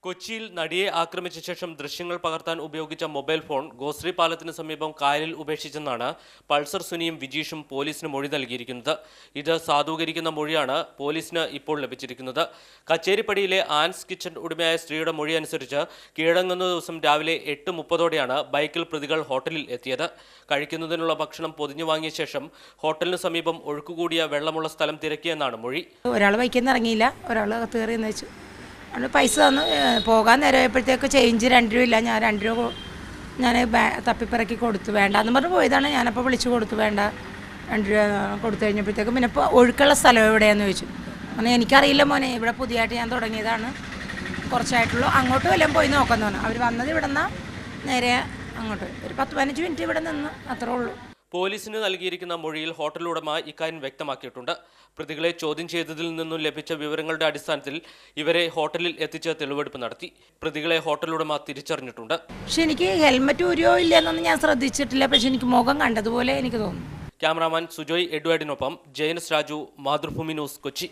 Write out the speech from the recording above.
കൊച്ചിയിൽ നടിയെ ആക്രമിച്ച ശേഷം ദൃശ്യങ്ങൾ പകർത്താൻ ഉപയോഗിച്ച മൊബൈൽ ഫോൺ ഗോശ്രീ പാലത്തിന് സമീപം കായലിൽ ഉപേക്ഷിച്ചെന്നാണ് പൾസർ സുനിയും വിജീഷും പോലീസിന് മൊഴി നൽകിയിരിക്കുന്നത്. ഇത് സാധൂകരിക്കുന്ന മൊഴിയാണ് പോലീസിന് ഇപ്പോൾ ലഭിച്ചിരിക്കുന്നത്. കച്ചേരിപ്പടിയിലെ ആൻസ് കിച്ചൺ ഉടമയായ സ്ത്രീയുടെ മൊഴി അനുസരിച്ച് കീഴടങ്ങുന്ന ദിവസം രാവിലെ 8:30 ബൈക്കിൽ പ്രതികൾ ഹോട്ടലിൽ എത്തിയത്. കഴിക്കുന്നതിനുള്ള ഭക്ഷണം പൊതിഞ്ഞു വാങ്ങിയ ശേഷം ഹോട്ടലിന് സമീപം ഒഴുക്കുകൂടിയ വെള്ളമുള്ള സ്ഥലം തിരക്കിയെന്നാണ് മൊഴി. ഒരാൾ ബൈക്കിൽ നിന്ന് ഇറങ്ങിയില്ല, ഒരാൾ കയറിയെന്ന് വെച്ചു. പൈസ തന്നു. പോകാൻ നേരമായപ്പോഴത്തേക്ക് ചേഞ്ച് 2 രൂപ ഇല്ല. ഞാൻ 2 രൂപ ഞാൻ തപ്പിപ്പിറക്കി കൊടുത്തു. വേണ്ടാന്ന് പറഞ്ഞ് പോയതാണ്. ഞാനപ്പോൾ വിളിച്ചു കൊടുത്തു, വേണ്ട 2 രൂപ കൊടുത്തു. കഴിഞ്ഞപ്പോഴത്തേക്കും പിന്നെ ഇപ്പോൾ ഒഴുക്കുള്ള സ്ഥലം എവിടെയാണെന്ന് ചോദിച്ചു. അങ്ങനെ എനിക്കറിയില്ല മോനെ, ഇവിടെ പുതിയതായിട്ട് ഞാൻ തുടങ്ങിയതാണ്, കുറച്ചായിട്ടുള്ളൂ, അങ്ങോട്ട് വല്ലതും പോയി നോക്കാമെന്ന് പറഞ്ഞു. അവർ വന്നത് ഇവിടെ നിന്നാണ് നേരെ അങ്ങോട്ട്. ഒരു 10-15 മിനിറ്റ് ഇവിടെ നിന്ന്, അത്രേ ഉള്ളൂ. പോലീസിന് നൽകിയിരിക്കുന്ന മൊഴിയിൽ ഹോട്ടൽ ഉടമ ഇക്കാര്യം വ്യക്തമാക്കിയിട്ടുണ്ട്. പ്രതികളെ ചോദ്യം ചെയ്തതിൽ നിന്നും ലഭിച്ച വിവരങ്ങളുടെ അടിസ്ഥാനത്തിൽ ഇവരെ ഹോട്ടലിൽ എത്തിച്ച് തെളിവെടുപ്പ് നടത്തി. പ്രതികളെ ഹോട്ടൽ ഉടമ തിരിച്ചറിഞ്ഞിട്ടുണ്ട്. പക്ഷെ എനിക്ക് ഹെൽമറ്റ് ഊരിയോ ഇല്ലെന്നൊന്നും ഞാൻ ശ്രദ്ധിച്ചിട്ടില്ല. പക്ഷെ എനിക്ക് മുഖം കണ്ടതുപോലെ എനിക്ക് തോന്നുന്നു. ക്യാമറാമാൻ സുജോയ് എഡ്വേർഡിനൊപ്പം ജയനസ് രാജു, മാതൃഭൂമി ന്യൂസ്, കൊച്ചി.